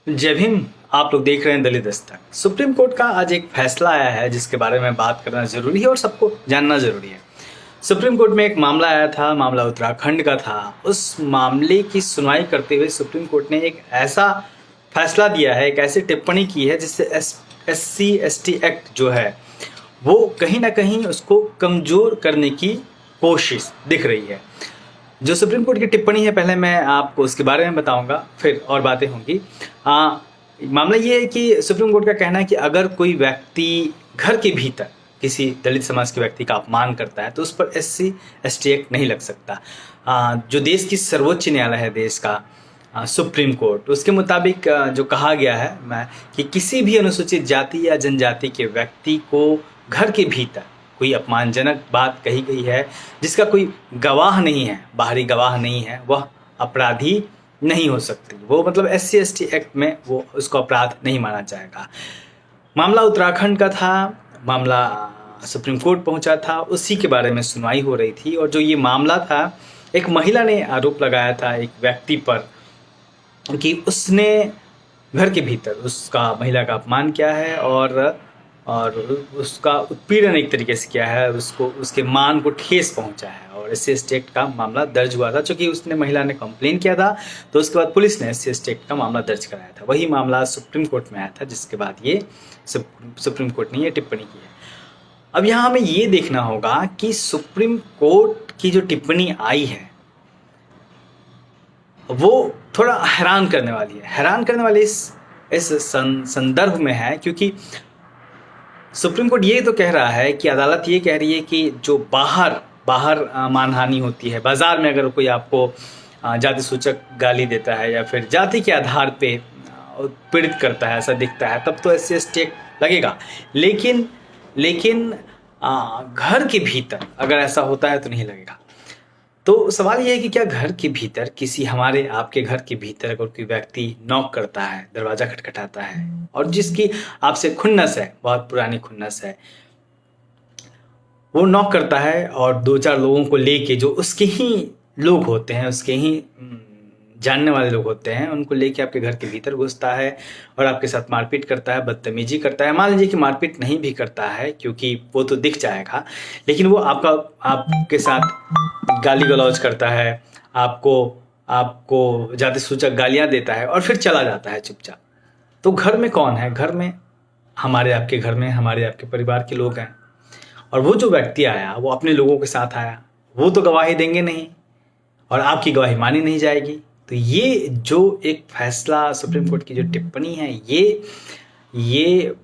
जय भीम। आप लोग देख रहे हैं दलित दस्तक। सुप्रीम कोर्ट का आज एक फैसला आया है जिसके बारे में बात करना जरूरी है और सबको जानना जरूरी है। सुप्रीम कोर्ट में एक मामला आया था, मामला उत्तराखंड का था। उस मामले की सुनवाई करते हुए सुप्रीम कोर्ट ने एक ऐसा फैसला दिया है, एक ऐसी टिप्पणी की है जिससे SC/ST एक्ट जो है वो कहीं ना कहीं उसको कमजोर करने की कोशिश दिख रही है। जो सुप्रीम कोर्ट की टिप्पणी है, पहले मैं आपको उसके बारे में बताऊंगा, फिर और बातें होंगी। मामला ये है कि सुप्रीम कोर्ट का कहना है कि अगर कोई व्यक्ति घर के भीतर किसी दलित समाज के व्यक्ति का अपमान करता है तो उस पर SC/ST एक्ट नहीं लग सकता। जो देश की सर्वोच्च न्यायालय है देश का, सुप्रीम कोर्ट, उसके मुताबिक जो कहा गया है मैं कि किसी भी अनुसूचित जाति या जनजाति के व्यक्ति को घर के भीतर कोई अपमानजनक बात कही गई है जिसका कोई गवाह नहीं है, बाहरी गवाह नहीं है, वह अपराधी नहीं हो सकती। वो मतलब SC/ST एक्ट में वो उसको अपराध नहीं माना जाएगा। मामला उत्तराखंड का था, मामला सुप्रीम कोर्ट पहुंचा था, उसी के बारे में सुनवाई हो रही थी। और जो ये मामला था, एक महिला ने आरोप लगाया था एक व्यक्ति पर कि उसने घर के भीतर उसका महिला का अपमान किया है और उसका उत्पीड़न एक तरीके से किया है, उसको उसके मान को ठेस पहुंचा है। और SC/ST एक्ट का मामला दर्ज हुआ था। चूंकि उसने महिला ने कंप्लेन किया था तो उसके बाद पुलिस ने SC/ST एक्ट का मामला दर्ज कराया था। वही मामला सुप्रीम कोर्ट में आया था जिसके बाद ये सुप्रीम कोर्ट ने ये टिप्पणी की है। अब यहाँ हमें ये देखना होगा कि सुप्रीम कोर्ट की जो टिप्पणी आई है वो थोड़ा हैरान करने वाली है। हैरान करने वाली इस संदर्भ में है क्योंकि सुप्रीम कोर्ट ये तो कह रहा है कि अदालत ये कह रही है कि जो बाहर मानहानि होती है, बाजार में अगर कोई आपको जाति सूचक गाली देता है या फिर जाति के आधार पे पीड़ित करता है, ऐसा दिखता है, तब तो SC/ST एक्ट लगेगा। लेकिन घर के भीतर अगर ऐसा होता है तो नहीं लगेगा। तो सवाल ये है कि क्या घर के भीतर किसी हमारे आपके घर के भीतर अगर कोई व्यक्ति नॉक करता है, दरवाजा खटखटाता है और जिसकी आपसे खुन्नस है, बहुत पुरानी खुन्नस है, वो नॉक करता है और 2-4 लोगों को लेके, जो उसके ही लोग होते हैं, उसके ही जानने वाले लोग होते हैं, उनको लेके आपके घर के भीतर घुसता है और आपके साथ मारपीट करता है, बदतमीजी करता है। मान लीजिए कि मारपीट नहीं भी करता है क्योंकि वो तो दिख जाएगा, लेकिन वो आपके साथ गाली गलौज करता है, आपको जाति सूचक गालियां देता है और फिर चला जाता है चुपचाप। तो घर में कौन है? घर में हमारे आपके घर में हमारे आपके परिवार के लोग हैं। और वो जो व्यक्ति आया वो अपने लोगों के साथ आया, वो तो गवाही देंगे नहीं और आपकी गवाही मानी नहीं जाएगी। तो ये जो एक फैसला, सुप्रीम कोर्ट की जो टिप्पणी है, ये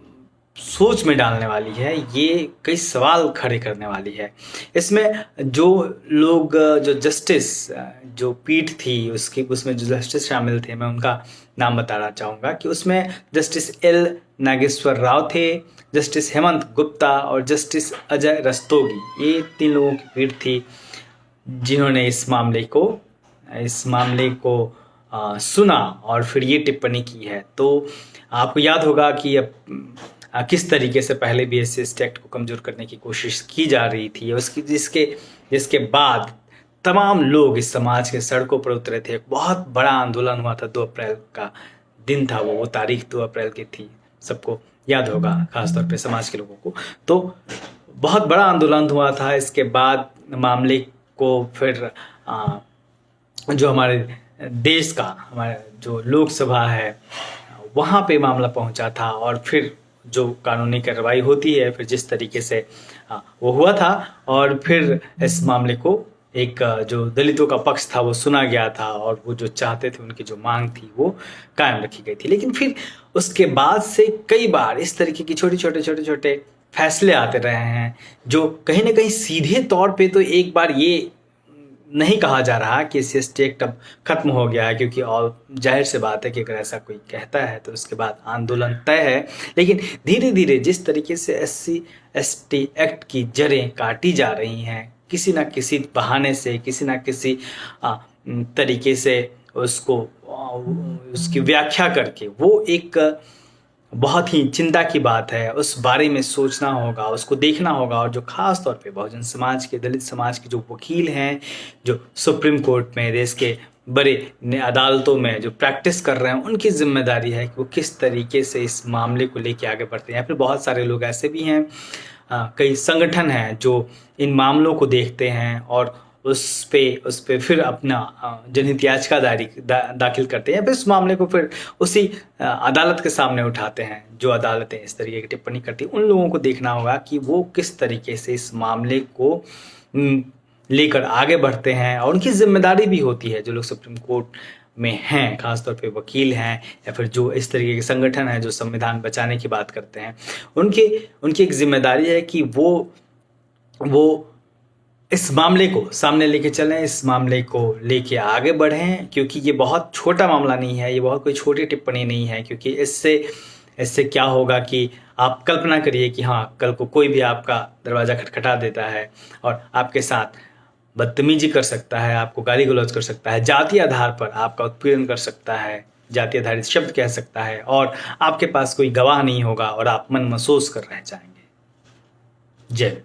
सोच में डालने वाली है, ये कई सवाल खड़े करने वाली है। इसमें जो लोग, जो जस्टिस, जो पीठ थी उसमें जो जस्टिस शामिल थे, मैं उनका नाम बताना चाहूँगा कि उसमें जस्टिस L नागेश्वर राव थे, जस्टिस हेमंत गुप्ता और जस्टिस अजय रस्तोगी। ये 3 लोगों की पीठ थी जिन्होंने इस मामले को सुना और फिर ये टिप्पणी की है। तो आपको याद होगा कि अब किस तरीके से पहले भी SC/ST एक्ट को कमज़ोर करने की कोशिश की जा रही थी, जिसके बाद तमाम लोग इस समाज के सड़कों पर उतरे थे। एक बहुत बड़ा आंदोलन हुआ था, 2 अप्रैल का दिन था, वो तारीख 2 अप्रैल की थी, सबको याद होगा, खासतौर पे समाज के लोगों को। तो बहुत बड़ा आंदोलन हुआ था। इसके बाद मामले को फिर जो हमारे देश का, हमारे जो लोकसभा है, वहाँ पे मामला पहुँचा था और फिर जो कानूनी कार्रवाई होती है, फिर जिस तरीके से वो हुआ था और फिर इस मामले को एक जो दलितों का पक्ष था वो सुना गया था और वो जो चाहते थे, उनकी जो मांग थी वो कायम रखी गई थी। लेकिन फिर उसके बाद से कई बार इस तरीके की छोटे फैसले आते रहे हैं जो कहीं ना कहीं सीधे तौर पे तो एक बार ये नहीं कहा जा रहा कि SC/ST एक्ट अब खत्म हो गया है, क्योंकि और जाहिर सी बात है कि अगर ऐसा कोई कहता है तो उसके बाद आंदोलन तय है। लेकिन धीरे धीरे जिस तरीके से SC/ST एक्ट की जड़ें काटी जा रही हैं, किसी ना किसी बहाने से, किसी ना किसी तरीके से उसकी व्याख्या करके, वो एक बहुत ही चिंता की बात है। उस बारे में सोचना होगा, उसको देखना होगा। और जो खास तौर पे बहुजन समाज के, दलित समाज के जो वकील हैं, जो सुप्रीम कोर्ट में, देश के बड़े अदालतों में जो प्रैक्टिस कर रहे हैं उनकी जिम्मेदारी है कि वो किस तरीके से इस मामले को लेके आगे बढ़ते हैं। या फिर बहुत सारे लोग ऐसे भी हैं, कई संगठन हैं जो इन मामलों को देखते हैं और उस पे फिर अपना जनहित याचिका दाखिल करते हैं, फिर इस मामले को फिर उसी अदालत के सामने उठाते हैं। जो अदालतें इस तरीके की टिप्पणी करती हैं, उन लोगों को देखना होगा कि वो किस तरीके से इस मामले को लेकर आगे बढ़ते हैं। और उनकी जिम्मेदारी भी होती है, जो लोग सुप्रीम कोर्ट में हैं, खासतौर पे वकील हैं या फिर जो इस तरीके के संगठन हैं जो संविधान बचाने की बात करते हैं, उनकी एक जिम्मेदारी है कि वो इस मामले को सामने लेके चलें, इस मामले को लेके आगे बढ़ें, क्योंकि ये बहुत छोटा मामला नहीं है, ये बहुत कोई छोटी टिप्पणी नहीं है। क्योंकि इससे क्या होगा कि आप कल्पना करिए कि हाँ, कल को कोई भी आपका दरवाज़ा खटखटा देता है और आपके साथ बदतमीजी कर सकता है, आपको गाली गलौज कर सकता है, जातीय आधार पर आपका उत्पीड़न कर सकता है, जातीय आधारित शब्द कह सकता है, और आपके पास कोई गवाह नहीं होगा और आप मन महसूस कर रह जाएंगे। जय